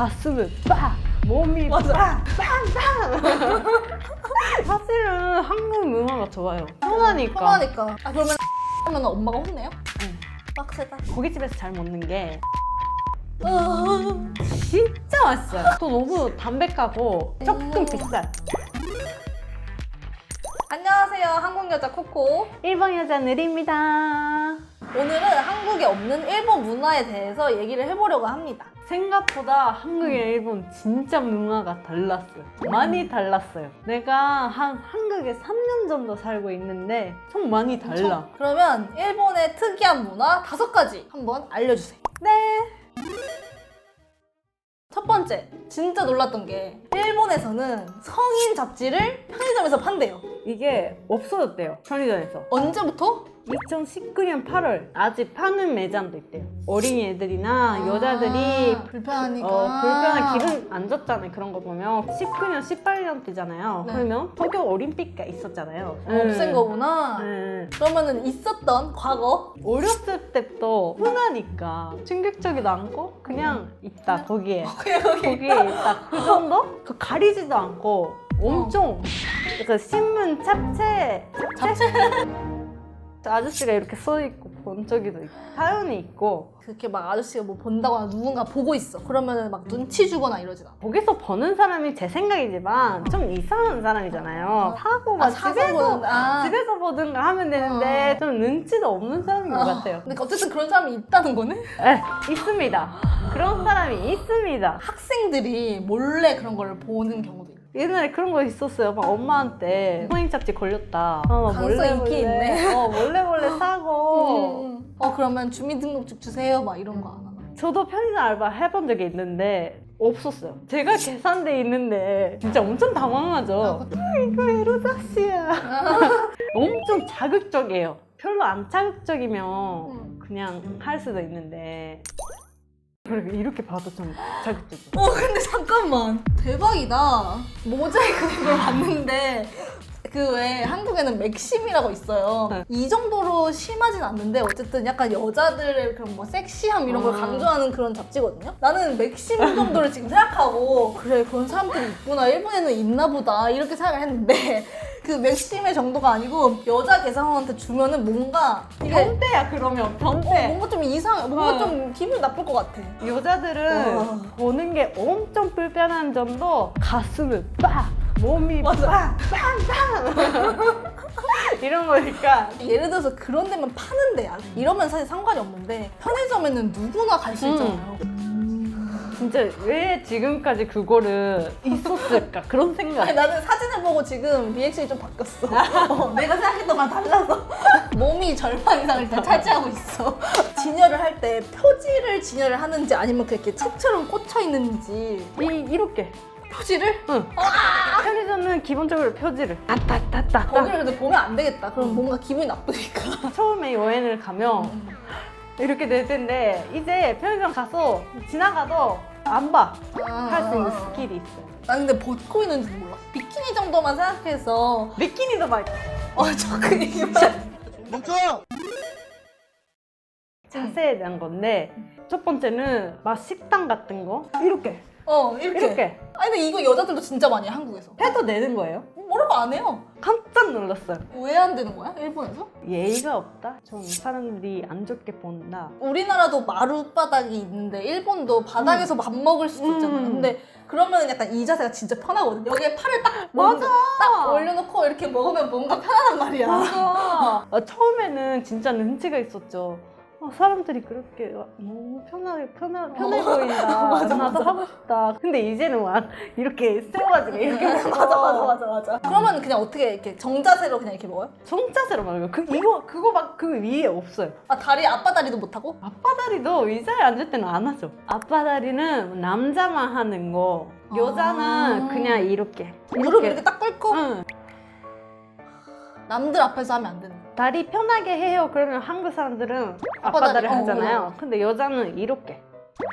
가슴을 빡! 몸이 맞아. 빵빵빵! 사실은 한국 문화가 좋아요. 편하니까. 편하니까. 아 그러면 하면 엄마가 혼내요? 응. 빡세다. 고깃집에서 잘 먹는 게 진짜 맛있어요. 또 너무 담백하고 조금 비싸요. 안녕하세요. 한국 여자 코코. 일본 여자 느리입니다. 오늘은 한국에 없는 일본 문화에 대해서 얘기를 해보려고 합니다. 생각보다 한국이랑 일본 진짜 문화가 달랐어요. 많이 달랐어요. 내가 한국에 3년 정도 살고 있는데 좀 많이 달라. 그러면 일본의 특이한 문화 5가지 한번 알려주세요. 네. 첫 번째, 진짜 놀랐던 게 일본에서는 성인 잡지를 편의점에서 판대요. 이게 없어졌대요. 편의점에서. 언제부터? 2019년 8월 아직 파는 매장도 있대요. 어린이 애들이나 여자들이 불편하니까 불편한 기분 안 좋잖아요. 그런 거 보면 19년, 18년 때잖아요. 네. 그러면 도쿄 올림픽가 있었잖아요. 없앤 거구나. 그러면은 있었던 과거 어렸을 때부터 흔하니까 충격적이도 않고 그냥 있다 거기에 거기에 있다 그 정도? 그 가리지도 않고 엄청 그 신문 잡채 아저씨가 이렇게 써있고 본 적이도 있고 사연이 있고 그렇게 막 아저씨가 뭐 본다거나 누군가 보고 있어. 그러면은 막 눈치 주거나 이러진 않아. 거기서 버는 사람이 제 생각이지만 좀 이상한 사람이잖아요. 사고 막 집에서 보든가 하면 되는데 좀 눈치도 없는 사람인 것 같아요. 근데 어쨌든 그런 사람이 있다는 거네? 네, 있습니다. 그런 사람이 있습니다. 학생들이 몰래 그런 걸 보는 경우도 있고. 옛날에 그런 거 있었어요. 막 엄마한테 성인 잡지 걸렸다. 가능성 있긴 있네. 몰래 사고. 그러면 주민등록증 주세요. 막 이런 거 안 하나? 저도 편의점 알바 해본 적이 있는데 없었어요. 제가 계산대 있는데 진짜 엄청 당황하죠. 이거 에로雑誌야. 엄청 자극적이에요. 별로 안 자극적이면 그냥 할 수도 있는데 이렇게 봐도 좀 자극적이에요. 근데 잠깐만. 대박이다. 모자이크 된 걸 봤는데 그 왜 한국에는 맥심이라고 있어요. 네. 이 정도로 심하진 않는데 어쨌든 약간 여자들의 그런 뭐 섹시함 이런 걸 강조하는 그런 잡지거든요. 나는 맥심 정도를 지금 생각하고 그래 그런 사람들이 있구나. 일본에는 있나 보다 이렇게 생각을 했는데 그 맥심의 정도가 아니고 여자 계산원한테 주면은 뭔가 이게 변태야 그러면 변태. 뭔가 좀 이상해. 뭔가 좀 기분이 나쁠 것 같아. 여자들은 보는 게 엄청 불편한 점도 가슴을 빡! 몸이 맞아. 빵빵! 이런 거니까 예를 들어서 그런 데만 파는 데야. 이러면 사실 상관이 없는데 편의점에는 누구나 갈 수 있잖아요. 진짜 왜 지금까지 그거를 있었을까 그런 생각. 아니, 나는 사진을 보고 지금 리액션이 좀 바뀌었어. 내가 생각했던 거랑 달라서. 몸이 절반 이상을 다 차지하고 있어. 진열을 할 때 표지를 진열을 하는지 아니면 그렇게 책처럼 꽂혀 있는지. 이렇게. 표지를? 응. 편의점은 기본적으로 표지를 따따따따. 거기를 근데 보면 안 되겠다. 그럼 뭔가 기분이 나쁘니까. 처음에 여행을 가면 이렇게 될 텐데 이제 편의점 가서 지나가도 안 봐. 할 수 있는 스킬이 있어요. 난 근데 벗고 있는지도 몰라. 비키니 정도만 생각해서 비키니도 막 멈춰! 자세에 대한 건데 첫 번째는 막 식당 같은 거 이렇게 이렇게. 아니 근데 이거 여자들도 진짜 많이 해, 한국에서. 해도 되는 거예요? 뭐라고 안 해요. 깜짝 놀랐어요. 왜 안 되는 거야? 일본에서? 예의가 없다? 좀 사람들이 안 좋게 본다. 우리나라도 마룻바닥이 있는데 일본도 바닥에서 밥 먹을 수도 있잖아요. 근데 그러면 약간 이 자세가 진짜 편하거든. 여기에 팔을 딱 딱 올려놓고 이렇게 먹으면 뭔가 편하단 말이야. 맞아. 처음에는 진짜 눈치가 있었죠. 사람들이 그렇게 너무 편해 보인다. 나도 하고 싶다. 근데 이제는 막 이렇게 세워가지고 이렇게 맞아. 그러면 그냥 어떻게 이렇게 정자세로 그냥 이렇게 먹어요? 정자세로 말고 그거 막 그 위에 없어요. 다리 아빠 다리도 못 하고? 아빠 다리도 의자에 앉을 때는 안 하죠. 아빠 다리는 남자만 하는 거. 여자는 그냥 이렇게 무릎 이렇게 딱 꿇고? 응. 남들 앞에서 하면 안 되는 거야. 다리 편하게 해요. 그러면 한국 사람들은 아빠 다리 하잖아요. 근데 여자는 이렇게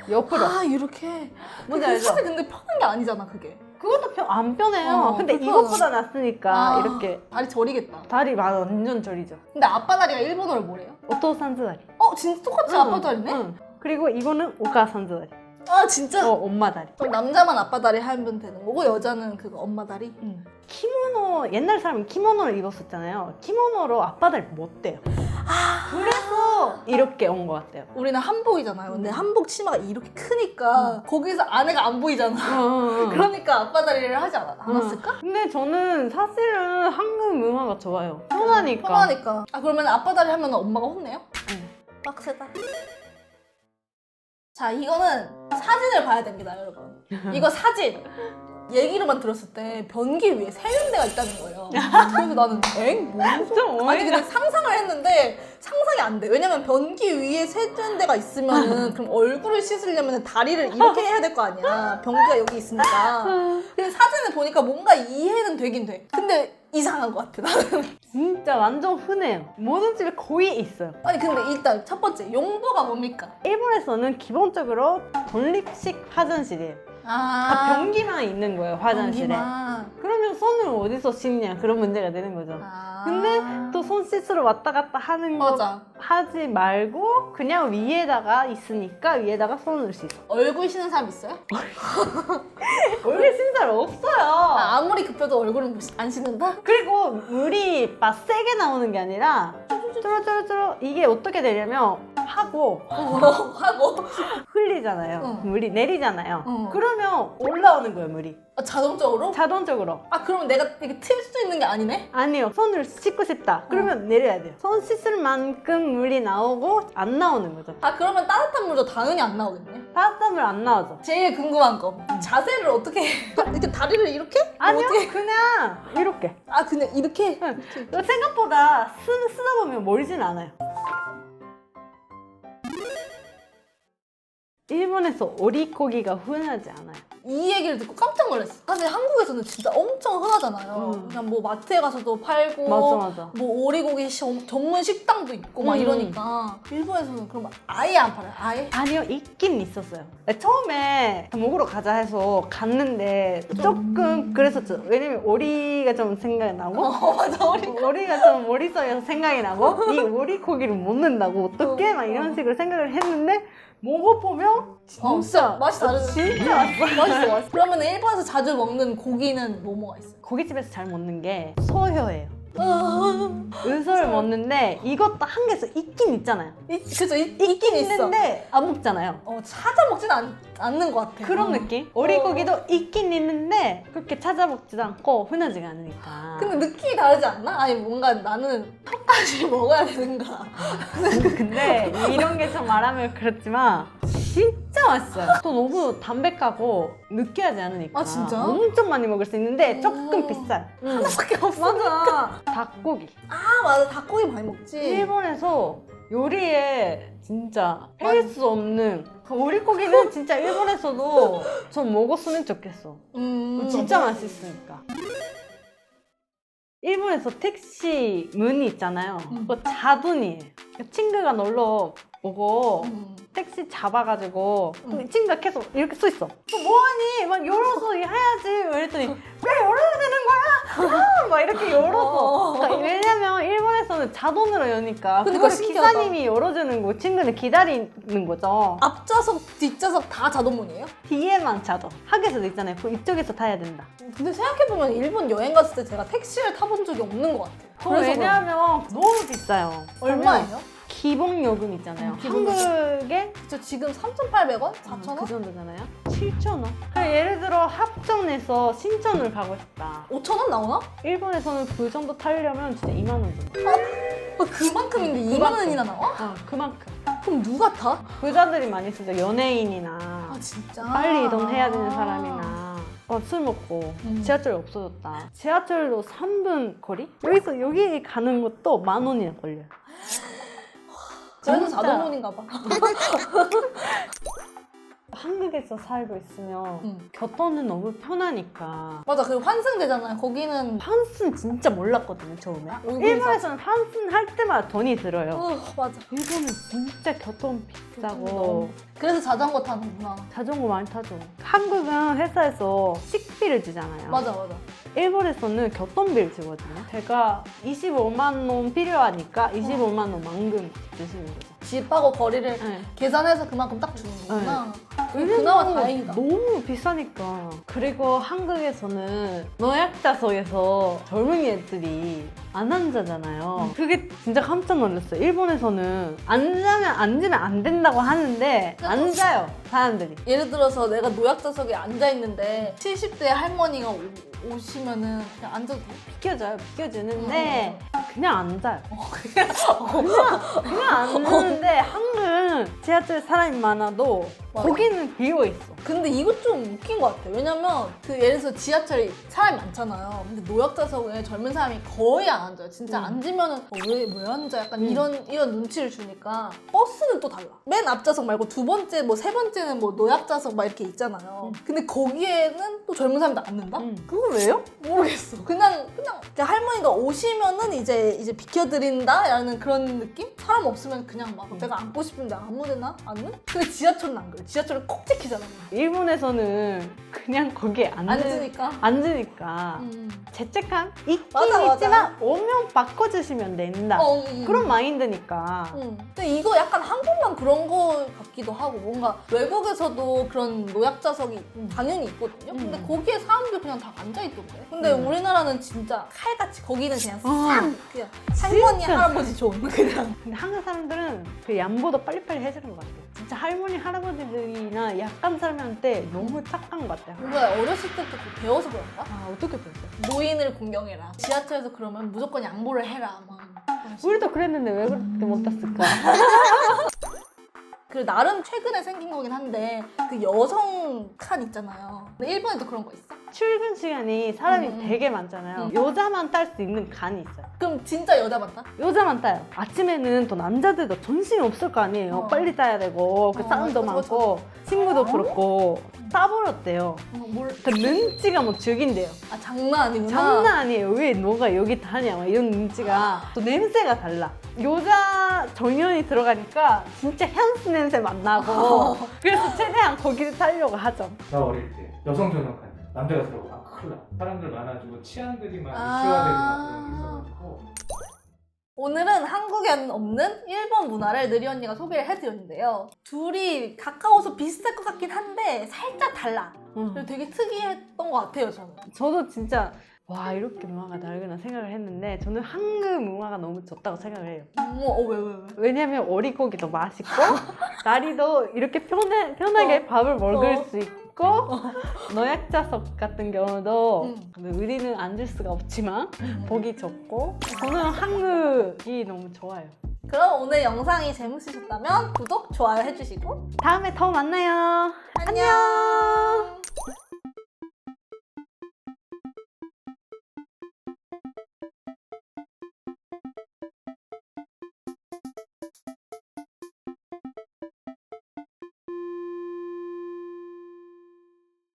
옆으로. 이렇게. 뭔지 알죠? 사실 근데 편한 게 아니잖아 그게. 그것도 안 편해요. 근데 이것보다 낫으니까 이렇게 다리 저리겠다. 다리 완전 저리죠. 근데 아빠 다리가 일본어로 뭐래요? 오토산즈 다리. 진짜 똑같이 아빠 다리네? 그리고 이거는 오카산즈 다리. 아 진짜? 엄마 다리. 그럼 남자만 아빠 다리 하면 되는 거고 여자는 그거 엄마 다리? 키모노, 옛날 사람은 키모노를 입었었잖아요. 키모노로 아빠 다리 못 대요. 그래서 이렇게 온 것 같아요. 우리는 한복이잖아요. 근데 한복 치마가 이렇게 크니까 거기서 안에가 안 보이잖아. 그러니까 아빠 다리를 하지 않았을까? 근데 저는 사실은 한국 문화가 좋아요. 편하니까. 편하니까. 아 그러면 아빠 다리 하면 엄마가 혼내요? 빡세다. 자 이거는 사진을 봐야 됩니다 여러분. 이거 사진. 얘기로만 들었을 때 변기 위에 세면대가 있다는 거예요. 그래서 나는 뭔 좀 아니 어이가. 근데 상상을 했는데 상상이 안 돼. 왜냐면 변기 위에 세면대가 있으면은 그럼 얼굴을 씻으려면 다리를 이렇게 해야 될 거 아니야. 변기가 여기 있으니까. 근데 사진을 보니까 뭔가 이해는 되긴 돼. 근데 이상한 것 같아 나는. 진짜 완전 흔해요. 모든 집에 거의 있어요. 아니 근데 일단 첫 번째 용도가 뭡니까? 일본에서는 기본적으로 독립식 화장실이에요. 다 변기만 있는 거예요, 화장실에. 변기만. 그러면 손을 어디서 씻냐, 그런 문제가 되는 거죠. 아. 근데 또 손 씻으러 왔다 갔다 하는 거 맞아. 하지 말고 그냥 위에다가 있으니까 위에다가 손을 씻어. 얼굴 씻는 사람 있어요? 얼굴 씻는 사람 없어요. 아무리 급해도 얼굴은 안 씻는다? 그리고 물이 막 세게 나오는 게 아니라 쭈루쭈루쭈루 이게 어떻게 되냐면 하고 하고 흘리잖아요. 응. 물이 내리잖아요. 응. 그러면 올라오는 거예요, 물이. 아, 자동적으로? 자동적으로. 아 그러면 내가 이렇게 틀 수도 있는 게 아니네? 아니요. 손을 씻고 싶다. 그러면 내려야 돼요. 손 씻을 만큼 물이 나오고 안 나오는 거죠. 아 그러면 따뜻한 물도 당연히 안 나오겠네? 따뜻한 물 안 나오죠. 제일 궁금한 거 자세를 어떻게 해? 이렇게 다리를 이렇게? 아니요. 어떻게? 그냥 이렇게. 아 그냥 이렇게? 응. 생각보다 쓰다 보면 멀진 않아요. 일본에서 오리고기가 흔하지 않아요. 이 얘기를 듣고 깜짝 놀랐어. 사실 한국에서는 진짜 엄청 흔하잖아요. 그냥 뭐 마트에 가서도 팔고 맞아. 뭐 오리고기 전문 식당도 있고 막 이러니까 일본에서는 그럼 아예 안 팔아요? 아예? 아니요, 있긴 있었어요. 처음에 먹으러 가자 해서 갔는데 조금 그랬었죠. 왜냐면 오리가 좀 생각이 나고 맞아 오리가 좀 머릿속에서 생각이 나고 이 오리고기를 먹는다고 어떻게 막 이런 식으로 생각을 했는데 먹어보면 진짜 맛이 다르죠. 진짜 맛있어. 맛있어. 그러면 일본에서 자주 먹는 고기는 뭐가 있어요? 고깃집에서 잘 먹는 게 소혀예요. 의소를 먹는데 이것도 한국에서 있긴 있잖아요. 그죠 있긴 있어. 있는데 안 먹잖아요. 찾아 먹진 않는 것 같아. 그런 느낌? 오리고기도 있긴 있는데 그렇게 찾아먹지도 않고 흔하지가 않으니까. 근데 느낌이 다르지 않나? 아니 뭔가 나는 턱까지 먹어야 되는가? 근데 이런 게 좀 말하면 그렇지만 진짜 맛있어요. 또 너무 담백하고 느끼하지 않으니까. 아, 진짜? 엄청 많이 먹을 수 있는데 조금 비싸요. 하나밖에 없어. 맞아. 닭고기. 아 맞아 닭고기 많이 먹지. 일본에서 요리에 진짜 뺄 수 없는 오리고기는 진짜 일본에서도 좀 먹었으면 좋겠어. 진짜 맛있으니까. 일본에서 택시 문이 있잖아요. 그거 자동이에요. 친구가 놀러 오고 택시 잡아가지고 친구가 계속 이렇게 서 있어. 뭐하니? 막 열어서 해야지. 이랬더니 왜 열어야 되는 거야? 막 이렇게 열어서. 그러니까 왜냐면 일본에서는 자동으로 여니까 그러니까 그걸 신기하다. 기사님이 열어주는 거 친구는 기다리는 거죠. 앞좌석 뒷좌석 다 자동문이에요? 뒤에만 자동. 한국에서도 있잖아요. 그 이쪽에서 타야 된다. 근데 생각해보면 일본 여행 갔을 때 제가 택시를 타본 적이 없는 것 같아요. 그래서 왜냐하면 너무 비싸요. 얼마예요? 기본 요금 있잖아요. 기본 한국에 저 지금 3,800원? 4,000원? 그 정도잖아요. 7,000원. 예를 들어 합정에서 신천을 가고 싶다. 5,000원 나오나? 일본에서는 그 정도 타려면 진짜 2만 원 정도. 그만큼인데 2만 원이나 나와? 그만큼. 그럼 누가 타? 부자들이 많이 쓰죠. 연예인이나 아 진짜? 빨리 이동해야 되는 사람이나 술 먹고 지하철이 없어졌다. 지하철로 3분 거리? 여기서 여기 가는 것도 10,000원이나 걸려요. 그래서 진짜. 자동문인가 봐. 한국에서 살고 있으면 교통은 너무 편하니까 맞아, 그 환승되잖아요. 거기는 환승 진짜 몰랐거든요, 처음에. 얼굴이 일본에서는 환승 할 때마다 돈이 들어요. 맞아. 일본은 진짜 교통 비싸고 너무. 그래서 자전거 타는구나. 자전거 많이 타죠. 한국은 회사에서 식비를 주잖아요. 맞아. 일본에서는 교통비를 주거든요. 제가 25만 원 필요하니까 25만 원만큼 주시는 거죠. 집하고 거리를 네. 계산해서 그만큼 딱 주는 거구나. 그나마 다행이다. 너무 비싸니까. 그리고 한국에서는 노약자석에서 젊은이 애들이 안 앉아잖아요. 그게 진짜 깜짝 놀랐어요. 일본에서는 앉으면 안 된다고 하는데 앉아요, 사람들이. 예를 들어서 내가 노약자석에 앉아있는데 70대 할머니가 오시면은 그냥 앉아도 돼? 비켜주는데 그냥 앉아요. 그냥 앉는데 한국은 지하철 사람이 많아도 맞아. 거기는 비어있어. 근데 이거 좀 웃긴 것 같아. 왜냐면 그 예를 들어서 지하철에 사람이 많잖아요. 근데 노약자석에 젊은 사람이 거의 안 앉아요. 진짜 앉으면은 왜 앉아? 약간 이런 눈치를 주니까 버스는 또 달라. 맨 앞좌석 말고 두 번째, 뭐 세 번째는 뭐 노약자석 막 이렇게 있잖아요. 근데 거기에는 또 젊은 사람도 앉는다? 그거 왜요? 모르겠어. 그냥 할머니가 오시면은 이제 비켜드린다라는 그런 느낌? 사람 없으면 그냥 막 내가 앉고 싶은데 아무데나 앉는? 근데 지하철은 안 그래. 지하철은 콕 찍히잖아. 일본에서는 그냥 거기에 앉으니까 죄책감 있긴 맞아. 있지만 오면 바꿔주시면 된다. 그런 마인드니까. 근데 이거 약간 한국만 그런 거 같기도 하고 뭔가 외국에서도 그런 노약자석이 당연히 있거든요. 근데 거기에 사람들 그냥 다 앉아있던데. 근데 우리나라는 진짜 칼같이 거기는 그냥 그냥 할머니 진짜. 할아버지 존 그냥. 근데 한국 사람들은 그 양보도 빨리빨리 해주는 것 같아요. 진짜 할머니, 할아버지들이나 약간 사람한테 너무 착한 것 같아요. 뭔가 어렸을 때부터 그거 배워서 그런가? 아, 어떻게 됐어요? 노인을 공경해라. 지하철에서 그러면 무조건 양보를 해라. 막. 우리도 그랬는데 왜 그렇게 못했을까? 그 나름 최근에 생긴 거긴 한데 그 여성 칸 있잖아요. 근데 일본에도 그런 거 있어? 출근 시간이 사람이 되게 많잖아요. 여자만 딸 수 있는 간이 있어요. 그럼 진짜 여자 맞다? 여자만 따요. 아침에는 또 남자들도 정신이 없을 거 아니에요. 빨리 따야 되고 그 사람도 그쵸, 많고 친구도 그렇고 따버렸대요. 그 눈치가 뭐 죽인대요. 아 장난 아니구나. 장난 아니에요. 왜 너가 여기 타냐 막 이런 눈치가. 또 냄새가 달라. 여자 정연이 들어가니까 진짜 향수 냄새 만나고 그래서 최대한 거기를 타려고 하죠. 나 어릴 때 여성 전용칸 남자가 들어가 큰일 나. 사람들 많아지고 치안들이 막 아. 이슈화되고 막 그런 게 있어가지고. 오늘은 한국에는 없는 일본 문화를 느리 언니가 소개를 해드렸는데요. 둘이 가까워서 비슷할 것 같긴 한데 살짝 달라. 그래서 되게 특이했던 것 같아요, 저는. 저도 진짜 와 이렇게 문화가 다르구나 생각을 했는데 저는 한국 문화가 너무 좋다고 생각을 해요. 왜? 왜냐면 오리고기도 맛있고 다리도 이렇게 편하게 밥을 먹을 수 있고 노약자석 같은 경우도 우리는 앉을 수가 없지만 보기 좋고 저는 한국이 너무 좋아요. 그럼 오늘 영상이 재밌으셨다면 구독, 좋아요 해주시고 다음에 더 만나요. 안녕!